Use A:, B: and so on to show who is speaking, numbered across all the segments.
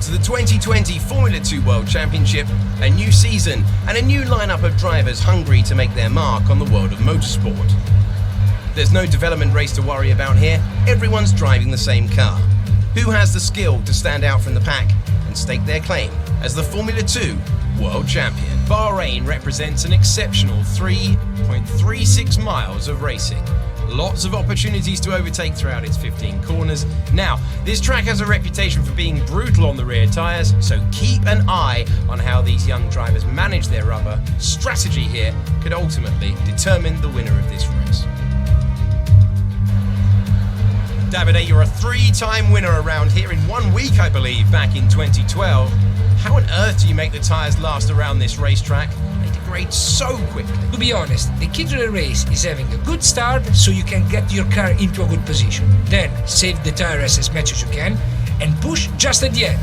A: to the 2020 Formula 2 World Championship, a new season and a new lineup of drivers hungry to make their mark on the world of motorsport. There's no development race to worry about here, everyone's driving the same car. Who has the skill to stand out from the pack and stake their claim as the Formula 2 World Champion? Bahrain represents an exceptional 3.36 miles of racing. Lots of opportunities to overtake throughout its 15 corners. Now, this track has a reputation for being brutal on the rear tyres, so keep an eye on how these young drivers manage their rubber. Strategy here could ultimately determine the winner of this race. Davide, you're a three-time winner around here in 1 week, I believe, back in 2012. How on earth do you make the tyres last around this racetrack? They degrade so quickly.
B: To be honest, the key to the race is having a good start so you can get your car into a good position. Then save the tires as much as you can and push just at the end.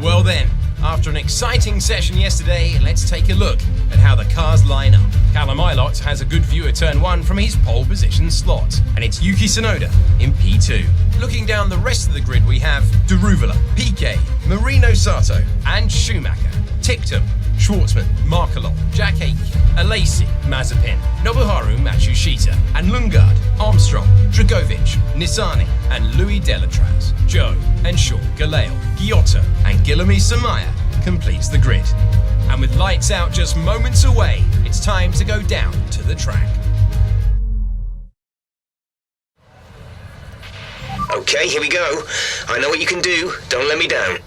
A: Well then, after an exciting session yesterday, let's take a look at how the cars line up. Callum Ilott has a good view of turn 1 from his pole position slot, and it's Yuki Tsunoda in P2. Looking down the rest of the grid, we have Deruvala, Piquet, Marino Sato, and Schumacher, Ticktum, Schwartzman, Markelov, Jack Aitken, Alesi, Mazepin, Nobuharu Matsushita, and Lundgaard, Armstrong, Dragovic, Nissany, and Louis Delatraz, Joe and Sean Galeo, Giotto, and Guilherme Samaya completes the grid. And with lights out just moments away, it's time to go down to the track.
C: Okay, here we go. I know what you can do. Don't let me down.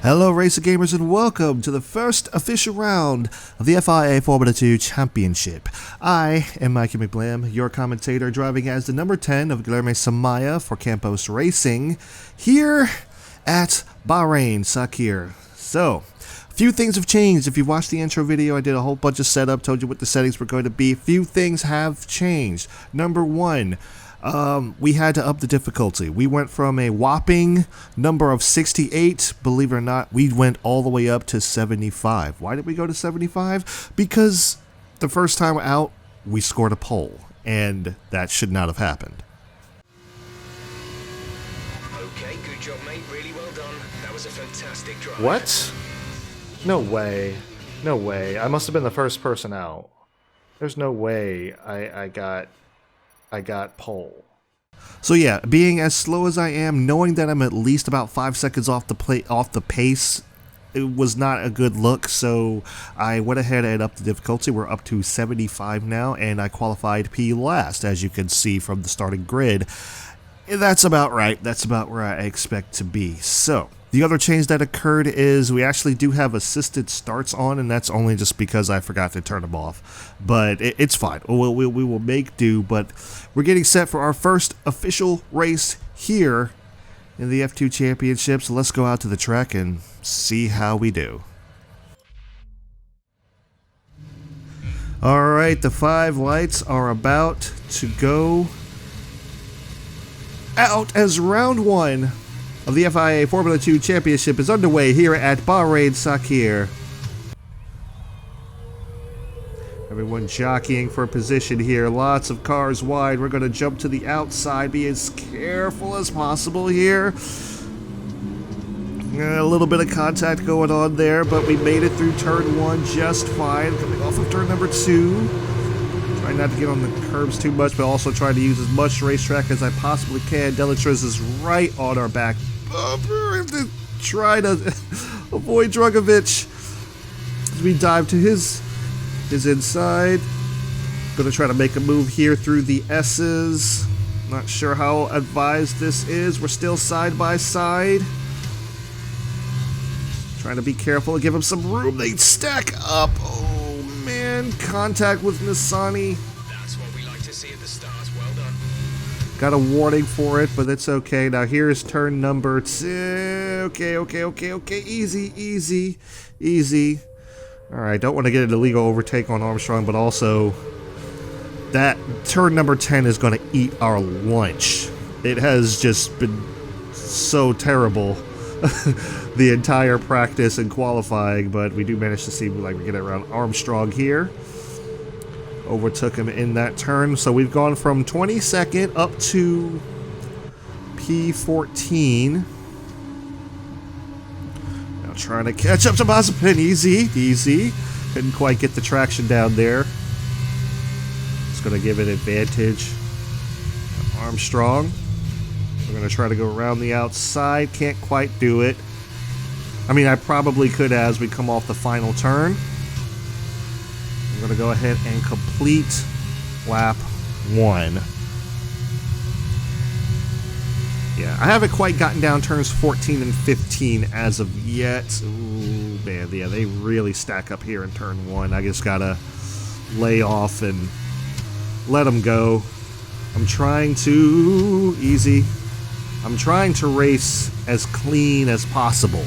D: Hello Racer Gamers and welcome to the first official round of the FIA Formula 2 Championship. I am Michael McBlam, your commentator, driving as the number 10 of Guilherme Samaya for Campos Racing here at Bahrain, Sahkir. So, a few things have changed. If you watched the intro video, I did a whole bunch of setup, told you what the settings were going to be. A few things have changed. Number one, we had to up the difficulty. We went from a whopping number of 68, believe it or not, we went all the way up to 75. Why did we go to 75? Because the first time out, we scored a pole, and that should not have happened.
C: Okay, good job, mate. Really well done. That was a fantastic drive.
D: What? No way. No way. I must have been the first person out. There's no way I got pole. So yeah, being as slow as I am, knowing that I'm at least about 5 seconds off the pace, it was not a good look. So I went ahead and upped the difficulty. We're up to 75 now, and I qualified P last, as you can see from the starting grid. That's about right. That's about where I expect to be. So the other change that occurred is we actually do have assisted starts on, and that's only just because I forgot to turn them off. But it's fine. We will make do, but we're getting set for our first official race here in the F2 Championship. So let's go out to the track and see how we do. Alright, the 5 lights are about to go out as round 1 of the FIA Formula 2 Championship is underway here at Bahrain Sahkir. Everyone jockeying for position here. Lots of cars wide. We're going to jump to the outside. Be as careful as possible here. A little bit of contact going on there, but we made it through turn 1 just fine. Coming off of turn number 2. Trying not to get on the curbs too much, but also trying to use as much racetrack as I possibly can. Delatraz is right on our back bumper. To try to avoid Dragovic as we dive to his inside. Gonna try to make a move here through the S's. Not sure how advised this is. We're still side by side. Trying to be careful and give him some room. They stack up. Oh man, contact with Nissany.
C: That's what we like to see at the start. Well done.
D: Got a warning for it, but it's okay. Now here's turn number 2. Okay. Easy. Alright, don't want to get an illegal overtake on Armstrong, but also that turn number 10 is going to eat our lunch. It has just been so terrible the entire practice and qualifying, but we do manage to see like we get around Armstrong here. Overtook him in that turn, so we've gone from 22nd up to P14. Now trying to catch up to Mazepin. Easy, easy. Couldn't quite get the traction down there. It's going to give it advantage. Armstrong. We're going to try to go around the outside. Can't quite do it. I mean, I probably could as we come off the final turn. I'm going to go ahead and complete lap 1. Yeah, I haven't quite gotten down turns 14 and 15 as of yet. Ooh, man, yeah, they really stack up here in turn 1. I just got to lay off and let them go. I'm trying to... Easy. I'm trying to race as clean as possible.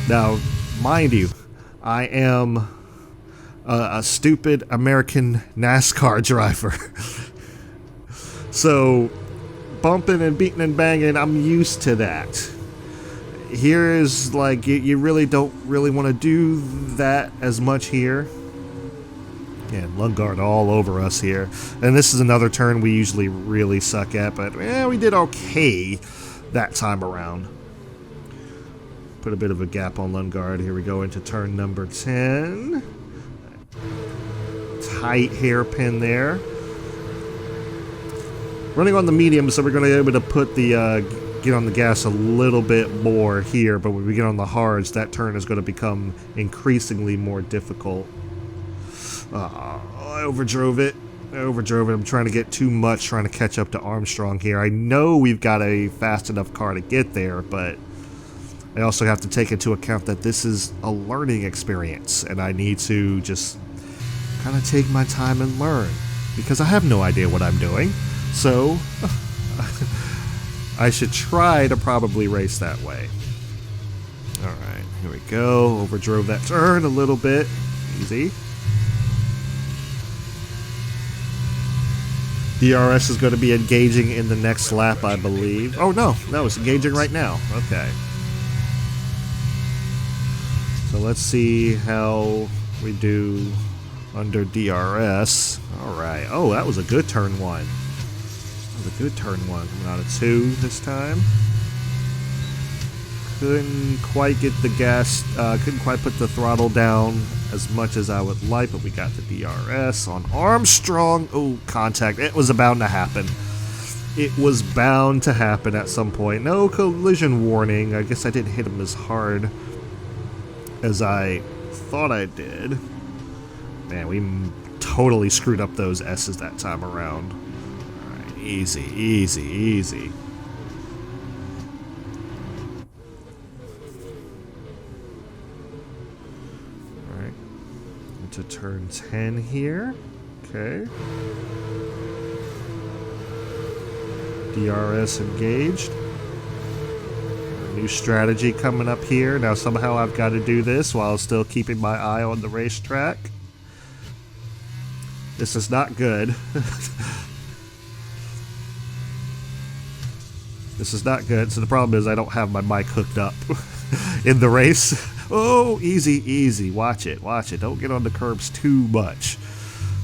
D: Now, mind you, I am a stupid American NASCAR driver. So, bumping and beating and banging, I'm used to that. Here is like, you really don't really want to do that as much here. Yeah, Lundgaard all over us here. And this is another turn we usually really suck at, but we did okay that time around. Put a bit of a gap on Lundgaard. Here we go into turn number 10. Tight hairpin there. Running on the medium, so we're going to be able to put the get on the gas a little bit more here, but when we get on the hards, that turn is going to become increasingly more difficult. I overdrove it. I'm trying to get too much, trying to catch up to Armstrong here. I know we've got a fast enough car to get there, but I also have to take into account that this is a learning experience, and I need to just kind of take my time and learn, because I have no idea what I'm doing. So, I should try to probably race that way. Alright, here we go. Overdrove that turn a little bit. Easy. DRS is going to be engaging in the next lap, I believe. Oh, no, it's engaging right now. Okay. So let's see how we do under DRS. Alright. Oh, that was a good turn 1. That was a good turn 1. Coming out of 2 this time. Couldn't quite get the gas, couldn't quite put the throttle down as much as I would like, but we got the DRS on Armstrong. Oh, contact. It was bound to happen. It was bound to happen at some point. No collision warning. I guess I didn't hit him as hard as I thought I did. Man, we totally screwed up those S's that time around. Alright, easy, easy, easy. Alright, into turn 10 here. Okay. DRS engaged. New strategy coming up here. Now somehow I've got to do this while still keeping my eye on the racetrack. This is not good. This is not good. So the problem is I don't have my mic hooked up in the race. Oh, easy, easy. Watch it, watch it. Don't get on the curbs too much.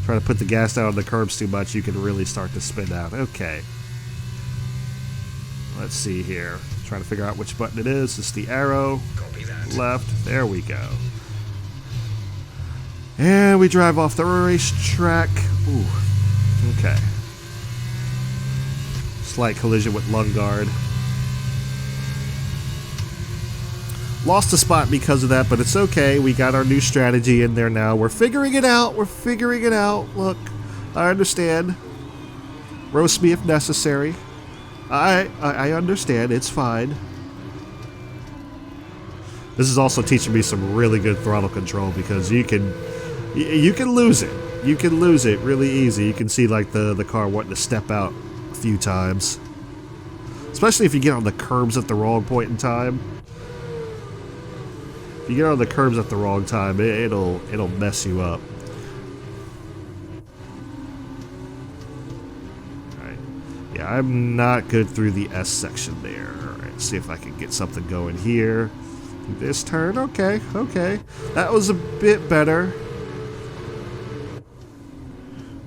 D: Try to put the gas down on the curbs too much, you can really start to spin out. Okay. Let's see here. Trying to figure out which button it is. It's the arrow.
C: Copy that.
D: Left. There we go. And we drive off the racetrack. Ooh. Okay. Slight collision with Lundgaard. Lost a spot because of that, but it's okay. We got our new strategy in there now. We're figuring it out. We're figuring it out. Look, I understand. Roast me if necessary. I understand. It's fine. This is also teaching me some really good throttle control, because you can lose it. You can lose it really easy. You can see like the car wanting to step out a few times, especially if you get on the curbs at the wrong point in time. If you get on the curbs at the wrong time, it'll mess you up. Yeah, I'm not good through the S section there. Alright, see if I can get something going here. This turn, okay, okay. That was a bit better.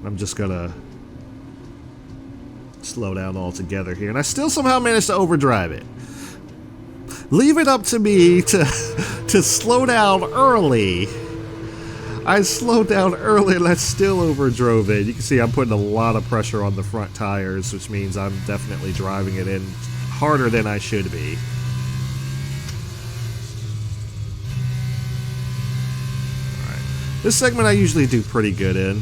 D: I'm just gonna slow down altogether here. And I still somehow managed to overdrive it. Leave it up to me to slow down early. I slowed down early and I still overdrove it. You can see I'm putting a lot of pressure on the front tires, which means I'm definitely driving it in harder than I should be. Alright. This segment I usually do pretty good in.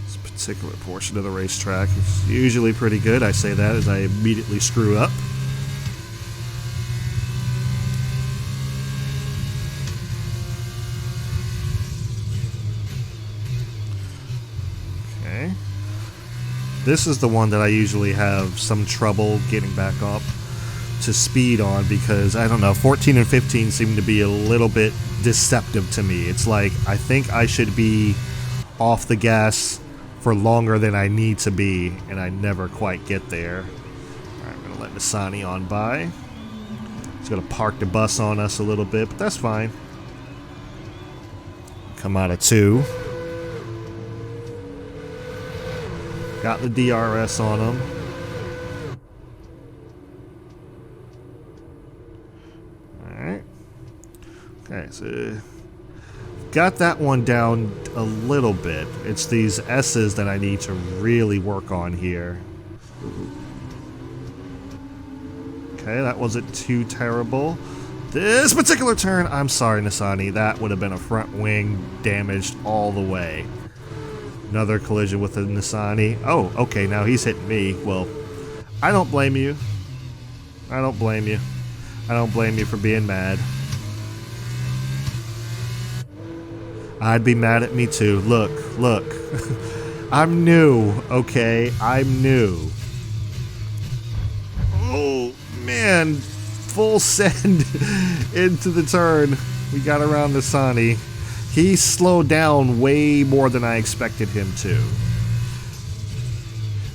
D: This particular portion of the racetrack is usually pretty good. I say that as I immediately screw up. This is the one that I usually have some trouble getting back up to speed on because, I don't know, 14 and 15 seem to be a little bit deceptive to me. It's like, I think I should be off the gas for longer than I need to be, and I never quite get there. Alright, I'm going to let Nisani on by. He's going to park the bus on us a little bit, but that's fine. Come out of 2. Got the DRS on him. Alright. Okay, so got that one down a little bit. It's these S's that I need to really work on here. Okay, that wasn't too terrible. This particular turn, I'm sorry, Nisani, that would have been a front wing damaged all the way. Another collision with the Nisani. Oh, okay, now he's hitting me. Well, I don't blame you. I don't blame you. I don't blame you for being mad. I'd be mad at me too. Look, look. I'm new, okay? I'm new. Oh, man. Full send into the turn. We got around Nisani. He slowed down way more than I expected him to.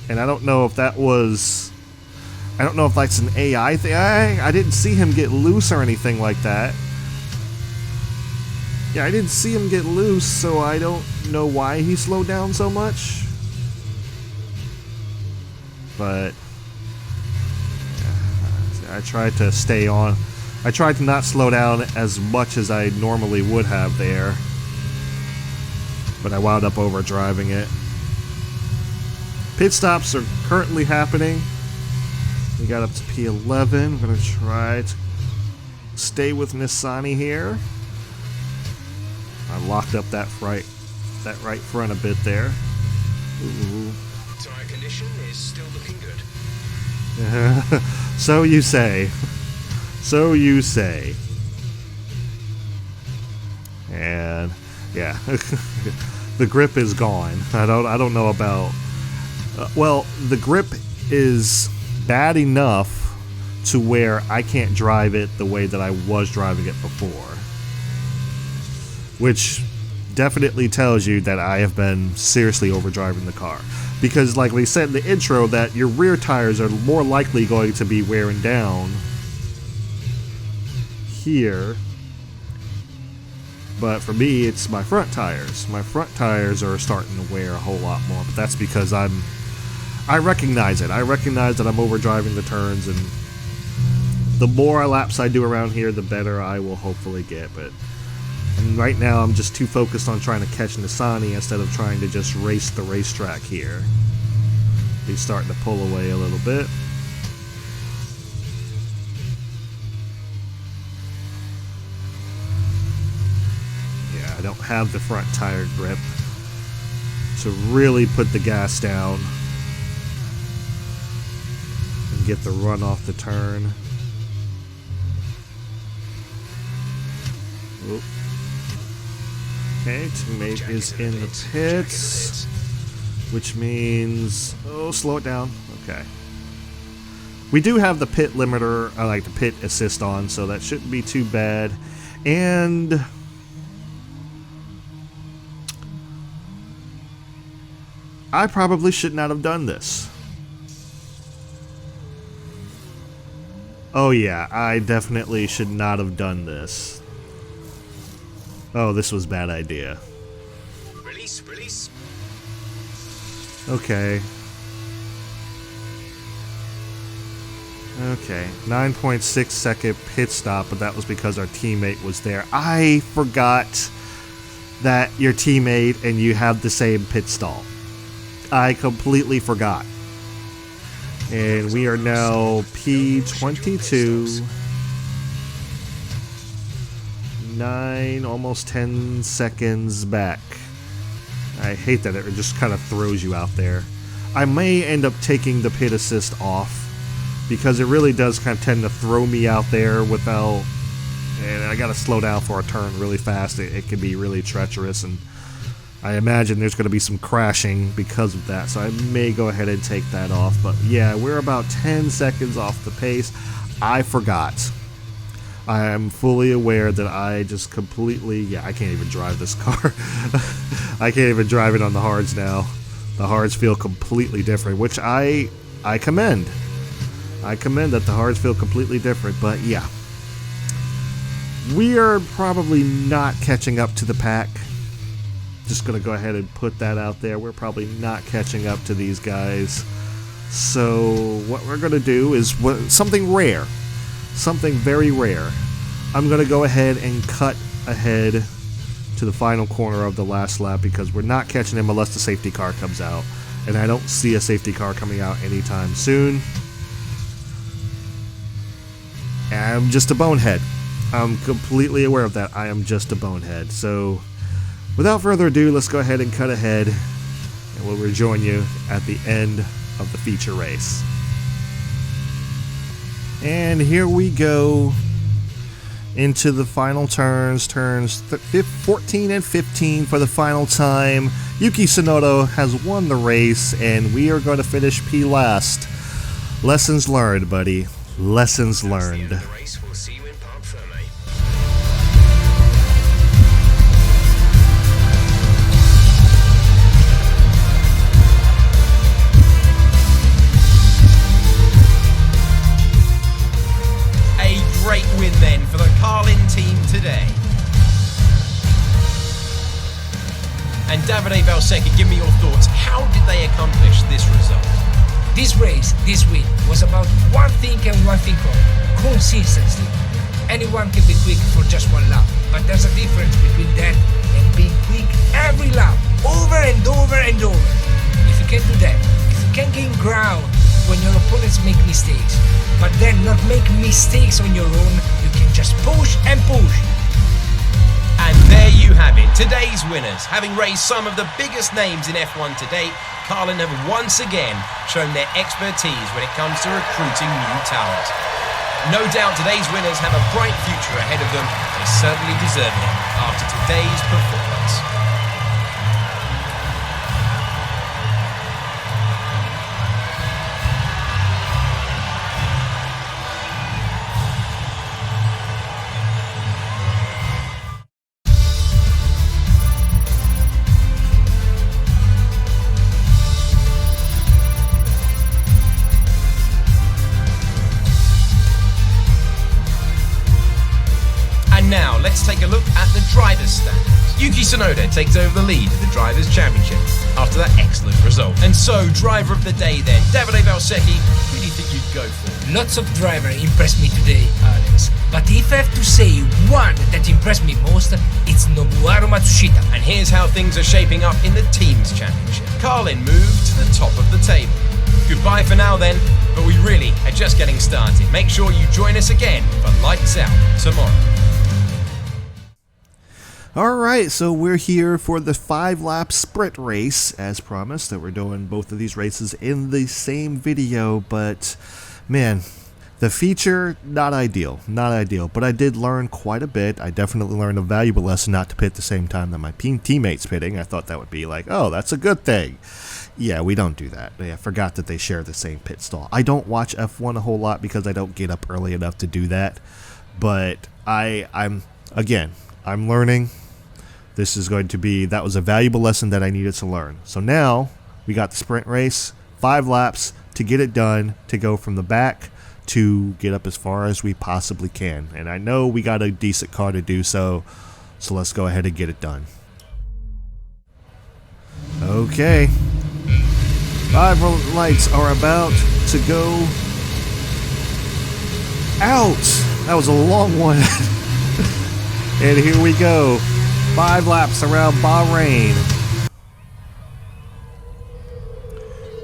D: And I don't know if that was... I don't know if that's an AI thing. I didn't see him get loose or anything like that. Yeah, I didn't see him get loose, so I don't know why he slowed down so much. But... I tried to stay on. I tried to not slow down as much as I normally would have there. But I wound up overdriving it. Pit stops are currently happening. We got up to P11. I'm going to try to stay with Nisani here. I locked up that right front a bit there. Ooh.
C: Tire condition is still looking good.
D: So you say. So you say. And yeah, the grip is gone. I don't know about. Well, the grip is bad enough to where I can't drive it the way that I was driving it before, which definitely tells you that I have been seriously overdriving the car. Because, like we said in the intro, that your rear tires are more likely going to be wearing down here. But for me, it's my front tires. My front tires are starting to wear a whole lot more. But that's because I recognize it. I recognize that I'm overdriving the turns, and the more laps I do around here, the better I will hopefully get. But right now, I'm just too focused on trying to catch Nisani instead of trying to just race the racetrack here. He's starting to pull away a little bit. Yeah, I don't have the front tire grip to really put the gas down and get the run off the turn. Oop. Okay, teammate is in the pits, which means... Oh, slow it down. Okay. We do have the pit limiter, like the pit assist on, so that shouldn't be too bad. And... I probably should not have done this. Oh yeah, I definitely should not have done this. Oh, this was a bad idea.
C: Release, release.
D: Okay. Okay, 9.6 second pit stop, but that was because our teammate was there. I forgot that your teammate and you have the same pit stall. I completely forgot. And we are now P22. 9, almost 10 seconds back. I hate that it just kind of throws you out there. I may end up taking the pit assist off because it really does kind of tend to throw me out there without, and I gotta slow down for a turn really fast. It can be really treacherous, and I imagine there's going to be some crashing because of that, so I may go ahead and take that off. But yeah, we're about 10 seconds off the pace. I forgot. I am fully aware that I just completely, yeah, I can't even drive this car. I can't even drive it on the hards now. The hards feel completely different, which I commend. I commend that the hards feel completely different, but yeah. We are probably not catching up to the pack. Just going to go ahead and put that out there. We're probably not catching up to these guys. So what we're going to do is something rare. Something very rare. I'm going to go ahead and cut ahead to the final corner of the last lap because we're not catching him unless the safety car comes out. And I don't see a safety car coming out anytime soon. I'm just a bonehead. I'm completely aware of that. I am just a bonehead. So without further ado, let's go ahead and cut ahead, and we'll rejoin you at the end of the feature race. And here we go into the final turns 14 and 15 for the final time. Yuki Tsunoda has won the race, and we are going to finish P last. Lessons learned, buddy. Lessons learned.
C: The race. We'll see you in Parc Fermé.
A: Great win then for the Carlin team today. And Davide Valsecchi, give me your thoughts. How did they accomplish this result?
B: This race, this win, was about one thing and one thing only: consistency. Anyone can be quick for just one lap, but there's a difference between that and being quick every lap, over and over and over. If you can do that, if you can gain ground when your opponents make mistakes, but then not make mistakes on your own, you can just push and push.
A: And there you have it, today's winners. Having raised some of the biggest names in F1 to date, Carlin have once again shown their expertise when it comes to recruiting new talent. No doubt today's winners have a bright future ahead of them. They certainly deserve it after today's performance. Now, let's take a look at the driver's standings. Yuki Tsunoda takes over the lead at the Drivers' Championship after that excellent result. And so, driver of the day then, Davide Valsecchi, who do you think you'd go for?
B: Lots of drivers impressed me today, Alex. But if I have to say one that impressed me most, it's Nobuharu Matsushita.
A: And here's how things are shaping up in the Teams' Championship. Carlin moved to the top of the table. Goodbye for now then, but we really are just getting started. Make sure you join us again for Lights Out tomorrow.
D: Alright, so we're here for the 5-lap sprint race, as promised, that we're doing both of these races in the same video, but man, the feature, not ideal, but I did learn quite a bit. I definitely learned a valuable lesson not to pit the same time that my teammates pitting. I thought that would be like, oh, that's a good thing. Yeah, we don't do that. I forgot that they share the same pit stall. I don't watch F1 a whole lot because I don't get up early enough to do that, but I'm learning. This is going to be, that was a valuable lesson that I needed to learn. So now, we got the sprint race, 5 laps to get it done, to go from the back to get up as far as we possibly can. And I know we got a decent car to do so, so let's go ahead and get it done. Okay. 5 lights are about to go out. That was a long one. And here we go. 5 laps around Bahrain.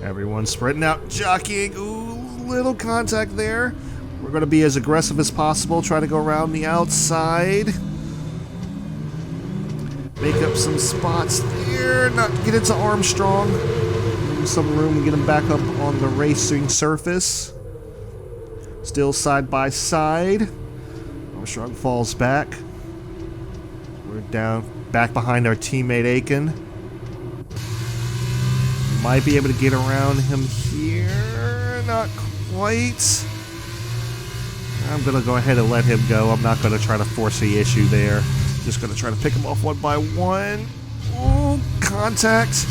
D: Everyone's spreading out, jockeying. Ooh, little contact there. We're going to be as aggressive as possible. Try to go around the outside. Make up some spots there. Not get into Armstrong. Give some room to get him back up on the racing surface. Still side by side. Armstrong falls back. We're down back behind our teammate Aiken. Might be able to get around him here. Not quite. I'm going to go ahead and let him go. I'm not going to try to force the issue there. Just going to try to pick him off one by one. Ooh, contact.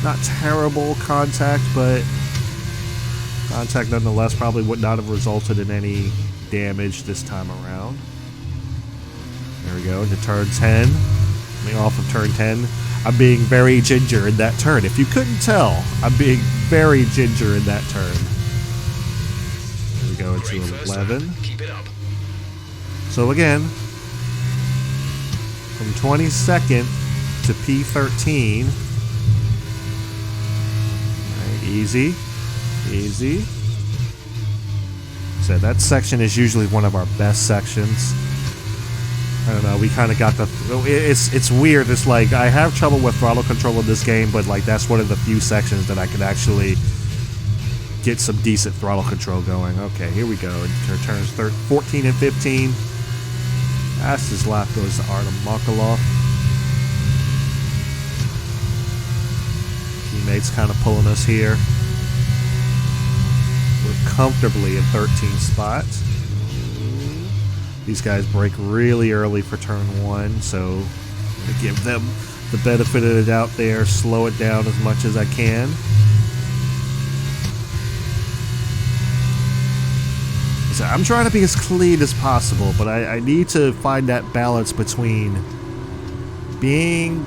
D: Not terrible contact, but contact nonetheless probably would not have resulted in any damage this time around. There we go, into turn 10. Coming off of turn 10. I'm being very ginger in that turn. If you couldn't tell, I'm being very ginger in that turn. There we go into 11.
C: Keep it up.
D: So again, from 22nd to P13. Right, easy. Easy. So that section is usually one of our best sections. I don't know, we kind of got the... It's weird. It's like, I have trouble with throttle control in this game, but like that's one of the few sections that I can actually get some decent throttle control going. Okay, here we go. Turns 14 and 15. Fastest lap goes to Artem Makalov. Teammates kind of pulling us here. We're comfortably in 13th spot. These guys break really early for turn 1, so I'm going to give them the benefit of the doubt there, slow it down as much as I can. So I'm trying to be as clean as possible, but I need to find that balance between being...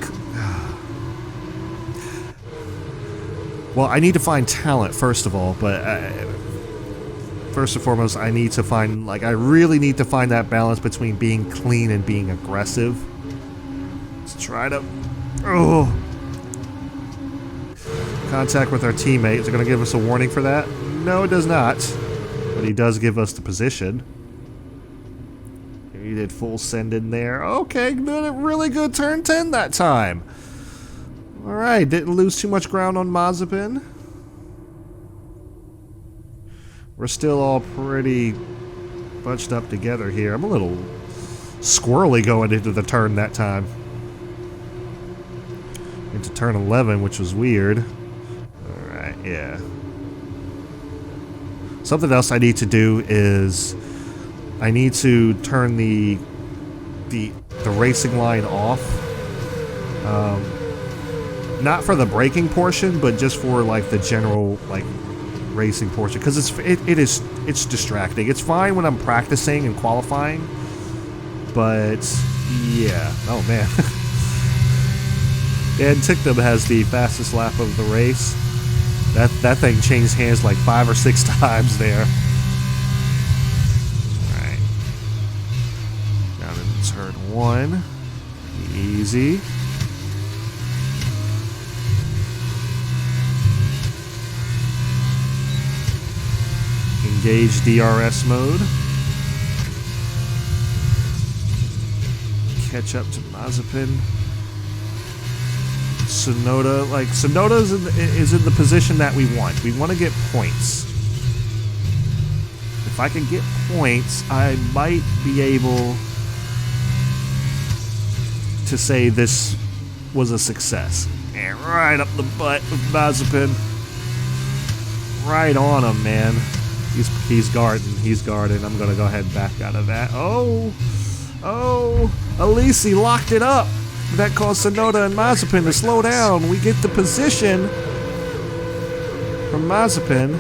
D: Well, I need to find talent, first of all, but... First and foremost, I need to find, I really need to find that balance between being clean and being aggressive. Let's try to, contact with our teammate. Is it going to give us a warning for that? No, it does not. But he does give us the position. He did full send in there. Okay, good, really good turn 10 that time. Alright, didn't lose too much ground on Mazepin. We're still all pretty bunched up together here. I'm a little squirrely going into the turn that time. Into turn 11, which was weird. Alright, yeah. Something else I need to do is I need to turn the racing line off. Not for the braking portion, but just for the general racing portion, because it's distracting. It's fine when I'm practicing and qualifying, but yeah. Oh man. And Ticknam has the fastest lap of the race. That thing changed hands 5 or 6 times there. Alright. Down in turn 1. Easy. Engage DRS mode. Catch up to Mazepin. Sonoda, Sonoda is in the position that we want. We want to get points. If I can get points, I might be able to say this was a success. And right up the butt of Mazepin. Right on him, man. He's guarding. He's guarding. I'm going to go ahead and back out of that. Oh, Alisi locked it up. That caused Sonoda and Mazepin to slow down. We get the position from Mazepin.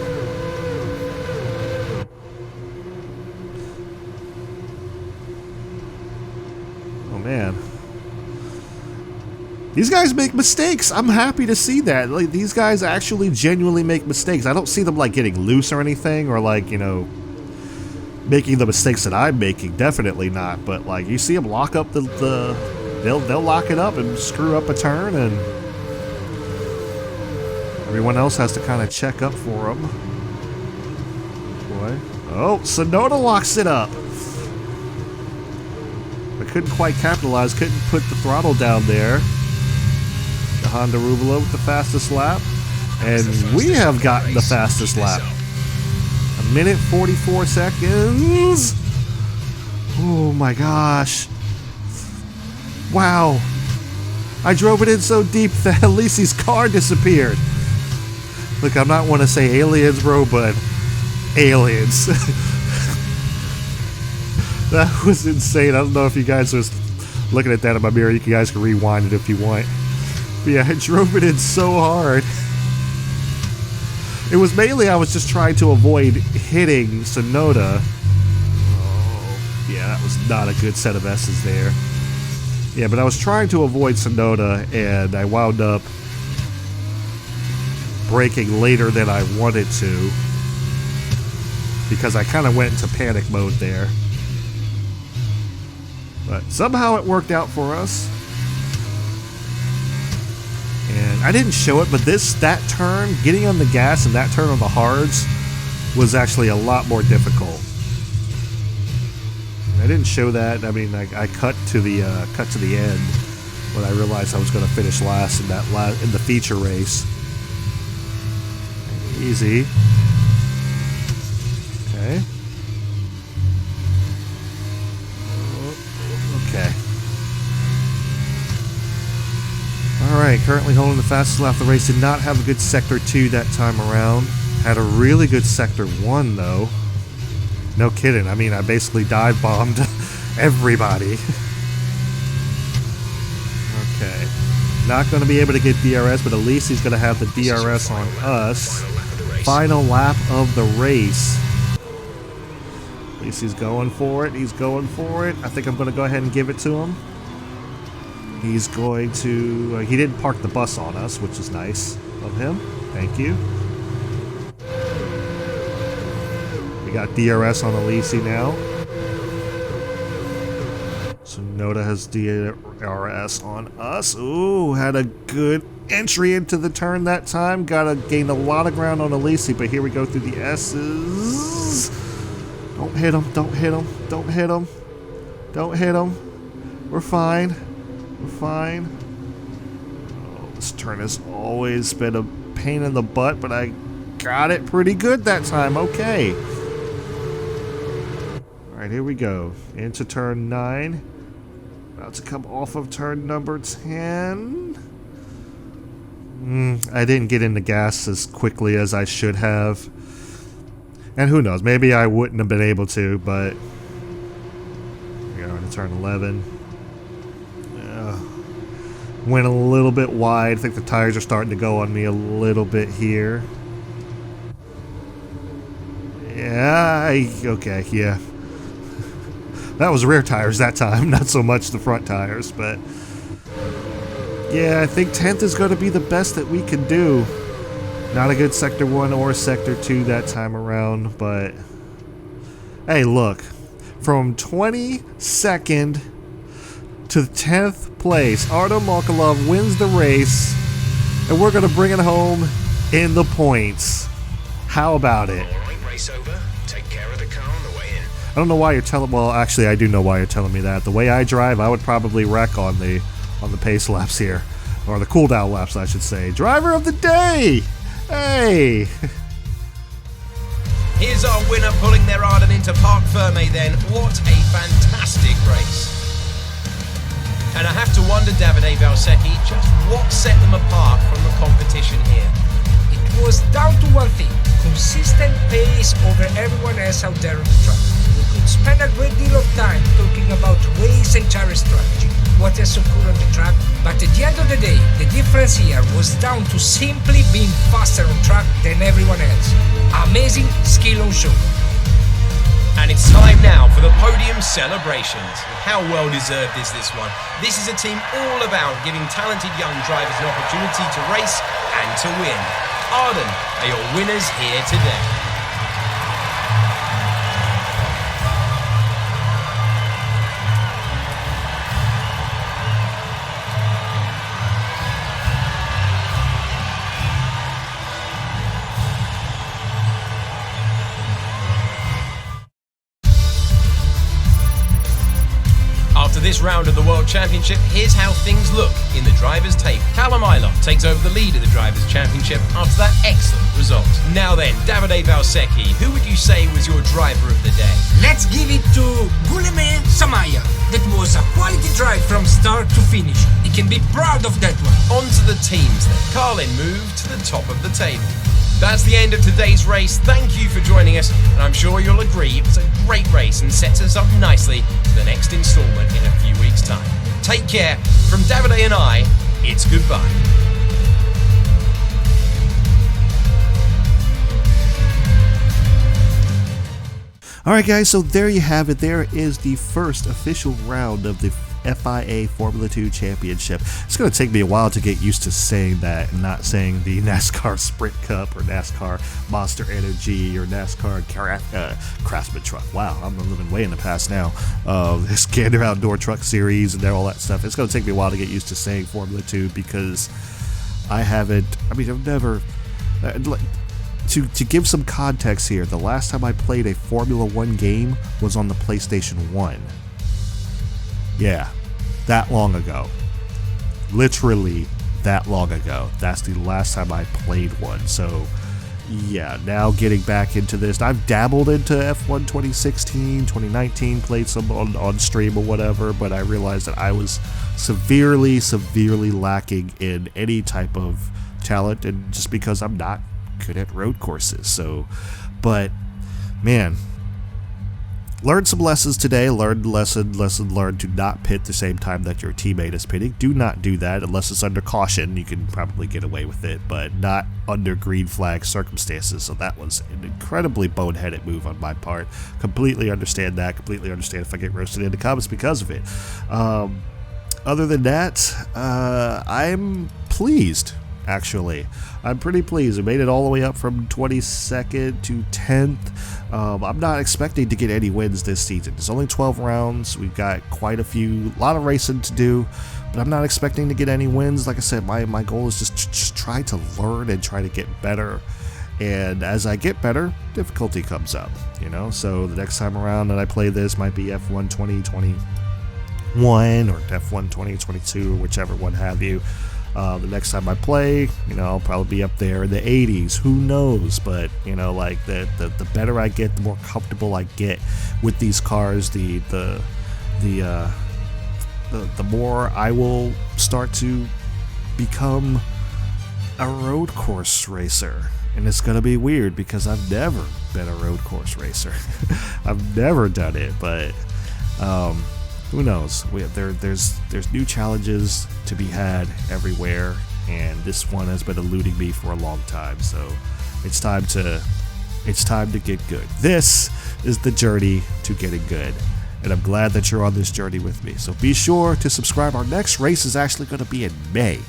D: Oh, man. These guys make mistakes. I'm happy to see that. Like, these guys actually genuinely make mistakes. I don't see them like getting loose or anything, or like, you know, making the mistakes that I'm making. Definitely not. But like, you see them lock up they'll lock it up and screw up a turn, and everyone else has to kind of check up for them. Boy. Oh, Sonoda locks it up. I couldn't quite capitalize. Couldn't put the throttle down there. The Honda Rubolo with the fastest lap. And we have gotten the fastest lap. 1 minute 44 seconds. Oh my gosh. Wow. I drove it in so deep that Alisi's car disappeared. Look, I'm not want to say aliens, bro, but aliens. That was insane. I don't know if you guys was looking at that in my mirror. You guys can rewind it if you want. But yeah, I drove it in so hard. It was mainly I was just trying to avoid hitting Sonoda. Oh, yeah, that was not a good set of S's there. Yeah, but I was trying to avoid Sonoda, and I wound up braking later than I wanted to, because I kind of went into panic mode there. But somehow it worked out for us. And I didn't show it, but that turn, getting on the gas and that turn on the hards, was actually a lot more difficult. I didn't show that. I mean, I cut to the end when I realized I was going to finish last in the feature race. Easy. Okay. Okay. Alright, currently holding the fastest lap of the race. Did not have a good Sector 2 that time around. Had a really good Sector 1, though. No kidding. I mean, I basically dive bombed everybody. Okay. Not going to be able to get DRS, but at least he's going to have the DRS on us. Final lap of the race. At least he's going for it. He's going for it. I think I'm going to go ahead and give it to him. He's going to... he didn't park the bus on us, which is nice of him. Thank you. We got DRS on Alisi now. So Noda has DRS on us. Ooh, had a good entry into the turn that time. Gained a lot of ground on Alisi, but here we go through the S's. Don't hit him. Don't hit him. Don't hit him. Don't hit him. We're fine. We're fine. Oh, this turn has always been a pain in the butt, but I got it pretty good that time. Okay. Alright, here we go. Into turn 9. About to come off of turn number 10. I didn't get in the gas as quickly as I should have. And who knows, maybe I wouldn't have been able to, but... we are into turn 11. Went a little bit wide. I think the tires are starting to go on me a little bit here. Yeah, okay, yeah. That was rear tires that time, not so much the front tires, but... yeah, I think 10th is going to be the best that we can do. Not a good Sector 1 or Sector 2 that time around, but... hey, look. From 22nd to 10th place, Artem Markelov wins the race, and we're going to bring it home in the points. How about it?
C: All right, race over. Take care of the car on the way in.
D: I don't know why you're telling... well, actually, I do know why you're telling me that. The way I drive, I would probably wreck on the pace laps here. Or the cooldown laps, I should say. Driver of the day! Hey!
A: Here's our winner pulling their Arden into Parc Ferme then. What a fantastic race. And I have to wonder, Davide Valsecchi, just what set them apart from the competition here.
B: It was down to one thing: consistent pace over everyone else out there on the track. We could spend a great deal of time talking about race and tire strategy, what has occurred on the track, but at the end of the day, the difference here was down to simply being faster on track than everyone else. Amazing skill on show.
A: And it's time now for the podium celebrations. How well deserved is this one? This is a team all about giving talented young drivers an opportunity to race and to win. Arden are your winners here today. After this round of the World Championship, here's how things look in the drivers' table. Callum Ilott takes over the lead of the Drivers' Championship after that excellent result. Now then, Davide Valsecchi, who would you say was your driver of the day?
B: Let's give it to Guilherme Samaya. That was a quality drive from start to finish. He can be proud of that one.
A: On to the teams then. Carlin moved to the top of the table. That's the end of today's race. Thank you for joining us, and I'm sure you'll agree it was a great race and sets us up nicely for the next installment in a few weeks' time. Take care. From Davide and I, it's goodbye.
D: Alright guys, so there you have it. There is the first official round of the FIA Formula 2 Championship. It's going to take me a while to get used to saying that and not saying the NASCAR Sprint Cup or NASCAR Monster Energy or NASCAR Craftsman Truck. Wow, I'm living way in the past now. This Gander Outdoor Truck Series and all that stuff. It's going to take me a while to get used to saying Formula 2 because I've never... To give some context here, the last time I played a Formula 1 game was on the PlayStation 1. Yeah, that long ago. Literally that long ago. That's the last time I played one. So, yeah, now getting back into this. I've dabbled into F1 2016, 2019, played some on stream or whatever, but I realized that I was severely lacking in any type of talent, and just because I'm not good at road courses. So, but man, learned some lessons today. Learned to not pit the same time that your teammate is pitting. Do not do that unless it's under caution. You can probably get away with it, but not under green flag circumstances. So that was an incredibly boneheaded move on my part. Completely understand that. Completely understand if I get roasted in the comments because of it. Other than that, I'm pleased. Actually, I'm pretty pleased. We made it all the way up from 22nd to 10th. I'm not expecting to get any wins this season. It's only 12 rounds. We've got quite a lot of racing to do, but I'm not expecting to get any wins. Like I said, my goal is just try to learn and try to get better. And as I get better, difficulty comes up, you know? So the next time around that I play this might be F1 2021 or F1 2022 or whichever one have you. The next time I play, you know, I'll probably be up there in the 80s. Who knows? But, you know, like the better I get, the more comfortable I get with these cars, the more I will start to become a road course racer. And it's going to be weird because I've never been a road course racer. I've never done it, but who knows? There's new challenges to be had everywhere, and this one has been eluding me for a long time. So it's time to get good. This is the journey to getting good, and I'm glad that you're on this journey with me. So be sure to subscribe. Our next race is actually going to be in May.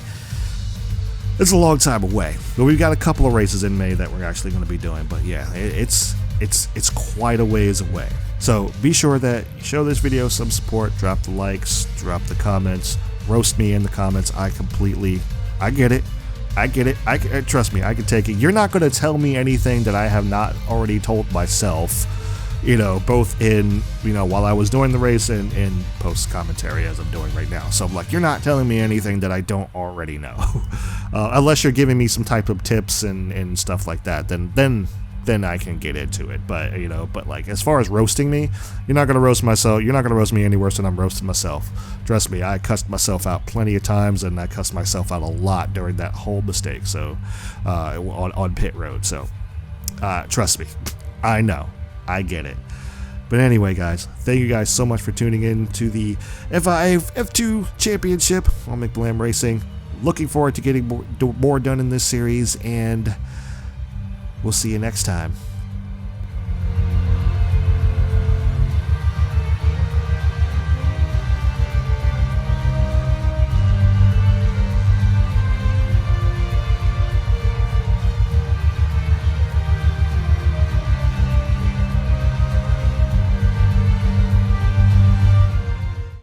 D: It's a long time away, but we've got a couple of races in May that we're actually going to be doing. But yeah, it's quite a ways away. So be sure that you show this video some support, drop the likes, drop the comments, roast me in the comments. I get it. Trust me, I can take it. You're not going to tell me anything that I have not already told myself, you know, both in, you know, while I was doing the race and in post commentary as I'm doing right now. So I'm like, you're not telling me anything that I don't already know. Unless you're giving me some type of tips and stuff like that, then I can get into it. But, you know, like, as far as roasting me, you're not going to roast myself. You're not going to roast me any worse than I'm roasting myself. Trust me, I cussed myself out plenty of times, and I cussed myself out a lot during that whole mistake. So, on pit road. So, trust me, I know, I get it. But anyway, guys, thank you guys so much for tuning in to the FIA F2 Championship on McBlam Racing. Looking forward to getting more done in this series, and we'll see you next time.